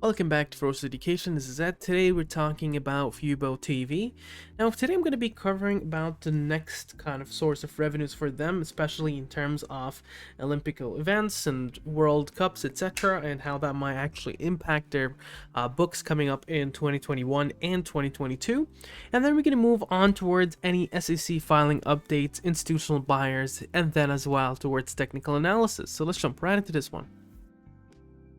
Welcome back to Ferocious Education. This is Ed. Today we're talking about fuboTV. Now today I'm going to be covering about the next kind of source of revenues for them, especially in terms of Olympic events and World Cups, etc., and how that might actually impact their books coming up in 2021 and 2022. And then we're going to move on towards any SEC filing updates, institutional buyers, and then as well towards technical analysis. So let's jump right into this one.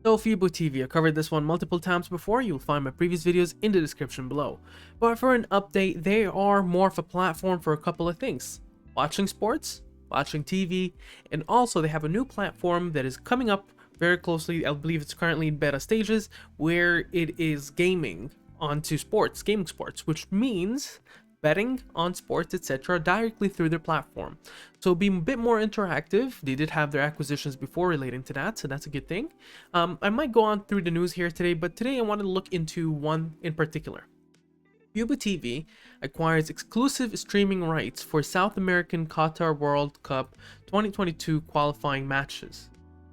So fuboTV, I covered this one multiple times before. You'll find my previous videos in the description below. But for an update, they are more of a platform for a couple of things: watching sports, watching TV, and also they have a new platform that is coming up very closely. I believe it's currently in beta stages, where it is gaming onto sports, gaming sports, which means betting on sports, etc., directly through their platform. So being a bit more interactive. They did have their acquisitions before relating to that, so that's a good thing. I might go on through the news here today, but today I wanted to look into one in particular. fuboTV acquires exclusive streaming rights for South American Qatar World Cup 2022 qualifying matches.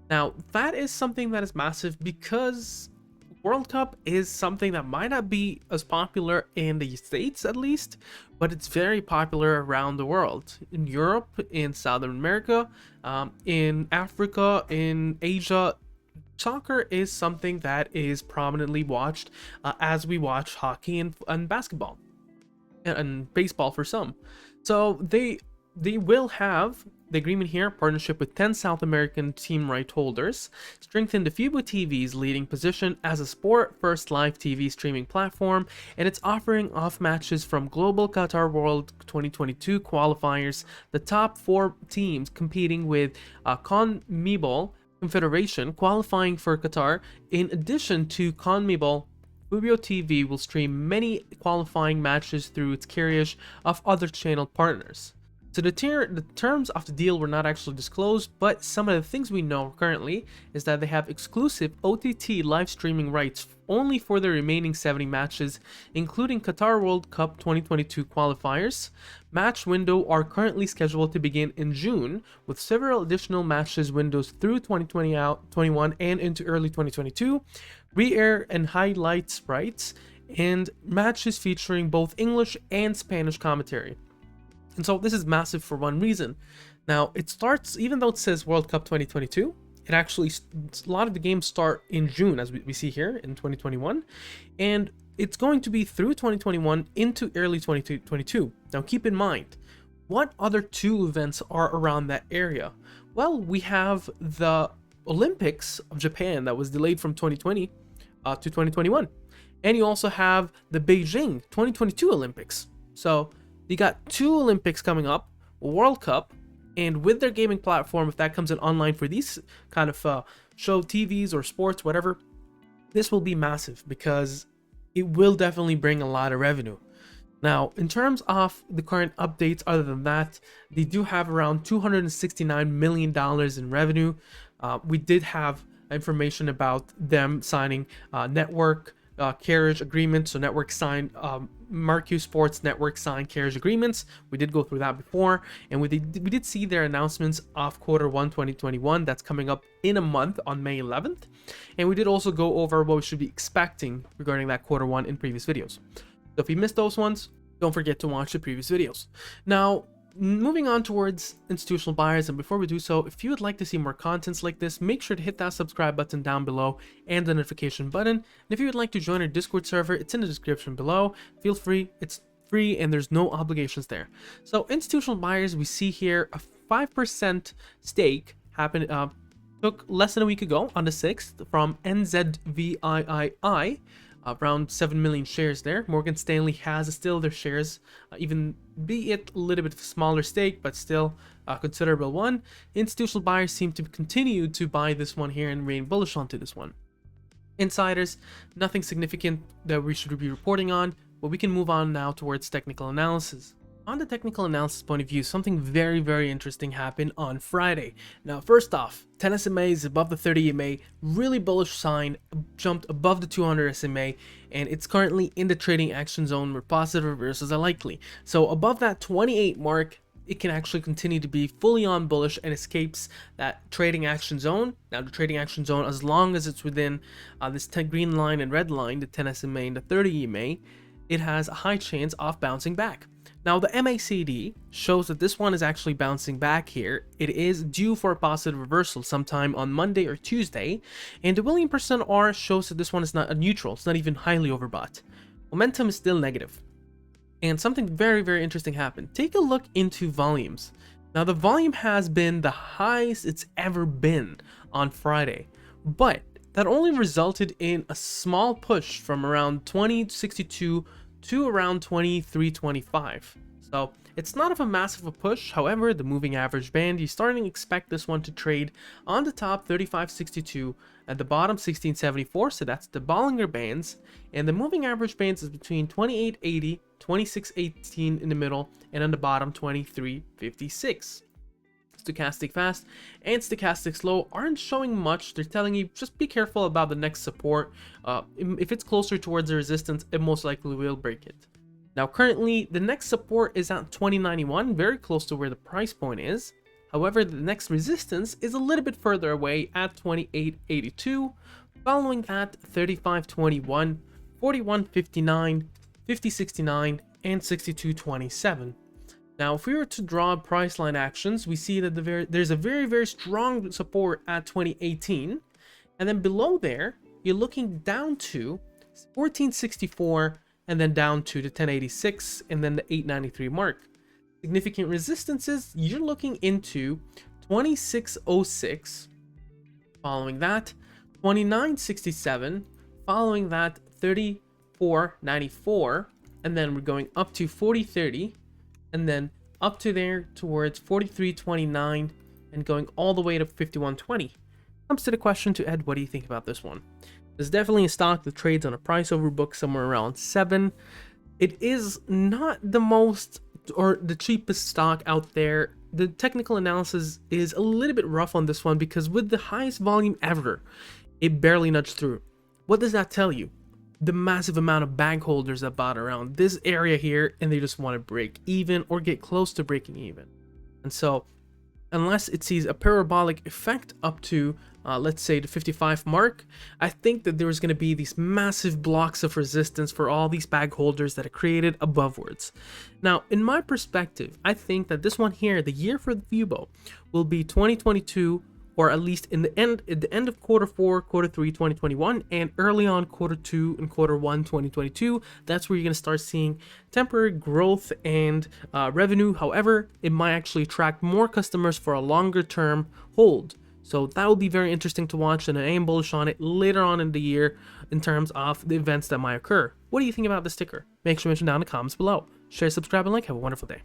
Now, that is something that is massive because World Cup is something that might not be as popular in the States, at least, but it's very popular around the world. In Europe, in South America, in Africa, in Asia, soccer is something that is prominently watched as we watch hockey and basketball and baseball for some. So they will have the agreement here, partnership with 10 South American team right holders, strengthen the fuboTV's leading position as a sport-first live TV streaming platform, and it's offering off matches from Global Qatar World 2022 qualifiers, the top 4 teams competing with CONMEBOL Confederation qualifying for Qatar. In addition to CONMEBOL, fuboTV will stream many qualifying matches through its carriage of other channel partners. So the terms of the deal were not actually disclosed, but some of the things we know currently is that they have exclusive OTT live streaming rights only for the remaining 70 matches, including Qatar World Cup 2022 qualifiers. Match window are currently scheduled to begin in June, with several additional matches windows through 2021 and into early 2022, re-air and highlights rights, and matches featuring both English and Spanish commentary. And so this is massive for one reason. Now, it starts, even though it says World Cup 2022, it actually, a lot of the games start in June, as we see here in 2021. And it's going to be through 2021 into early 2022. Now, keep in mind, what other 2 events are around that area? Well, we have the Olympics of Japan that was delayed from 2020 to 2021. And you also have the Beijing 2022 Olympics. So you got 2 Olympics coming up, World Cup, and with their gaming platform, if that comes in online for these kind of show TVs or sports, whatever, this will be massive because it will definitely bring a lot of revenue. Now, in terms of the current updates, other than that, they do have around $269 million in revenue. We did have information about them signing network carriage agreements, so network signed Marquee Sports Network signed carriage agreements. We did go through that before, and we did see their announcements of Q1 2021 that's coming up in a month on May 11th, and we did also go over what we should be expecting regarding that Q1 in previous videos. So if you missed those ones, don't forget to watch the previous videos. Now, moving on towards institutional buyers, and before we do so, if you would like to see more contents like this, make sure to hit that subscribe button down below and the notification button. And if you would like to join our Discord server, it's in the description below. Feel free, it's free and there's no obligations there. So institutional buyers, we see here a 5% stake happened took less than a week ago on the 6th from NZVII. Around 7 million shares there. Morgan Stanley has still their shares, even be it a little bit of a smaller stake, but still a considerable one. Institutional buyers seem to continue to buy this one here and remain bullish onto this one. Insiders, nothing significant that we should be reporting on, but we can move on now towards technical analysis. On the technical analysis point of view, something very interesting happened on Friday. Now, first off, 10 SMA is above the 30 EMA, really bullish sign, jumped above the 200 SMA, and it's currently in the trading action zone where positive reversals are likely. So above that 28 mark it can actually continue to be fully on bullish and escapes that trading action zone. Now the trading action zone, as long as it's within this green line and red line, the 10 SMA and the 30 EMA, it has a high chance of bouncing back. Now the MACD shows that this one is actually bouncing back here. It is due for a positive reversal sometime on Monday or Tuesday, and the William percent R shows that this one is not a neutral. It's not even highly overbought. Momentum is still negative. And something very, very interesting happened. Take a look into volumes. Now the volume has been the highest it's ever been on Friday, but that only resulted in a small push from around 2062 to around 2325. So it's not of a massive a push. However, the moving average band, you're starting to expect this one to trade on the top 3562, at the bottom 1674, so that's the Bollinger Bands, and the moving average bands is between 2880, 2618 in the middle, and on the bottom 2356. Stochastic fast and stochastic slow aren't showing much. They're telling you just be careful about the next support. If it's closer towards the resistance, it most likely will break it. Now currently the next support is at 2091, very close to where the price point is. However, the next resistance is a little bit further away at 2882, following that 3521, 4159, 5069, and 6227. Now, if we were to draw price line actions, we see that there's a very, very strong support at 2018. And then below there, you're looking down to 1464, and then down to the 1086, and then the 893 mark. Significant resistances, you're looking into 2606, following that 2967, following that 3494, and then we're going up to 4030, and then up to there towards 4329, and going all the way to 5120. Comes to the question to Ed, what do you think about this one? There's definitely a stock that trades on a price over book somewhere around 7. It is not the most or the cheapest stock out there. The technical analysis is a little bit rough on this one because with the highest volume ever, it barely nudged through. What does that tell you? The massive amount of bag holders that bought around this area here, and they just want to break even or get close to breaking even. And so unless it sees a parabolic effect up to let's say the 55 mark, I think that there's going to be these massive blocks of resistance for all these bag holders that are created abovewards. Now, in my perspective, I think that this one here, the year for the FUBO, will be 2022, or at least at the end of quarter 4, quarter 3, 2021, and early on quarter 2 and quarter 1, 2022. That's where you're going to start seeing temporary growth and revenue. However, it might actually attract more customers for a longer term hold. So that will be very interesting to watch, and I am bullish on it later on in the year in terms of the events that might occur. What do you think about this ticker? Make sure to mention down in the comments below. Share, subscribe, and like. Have a wonderful day.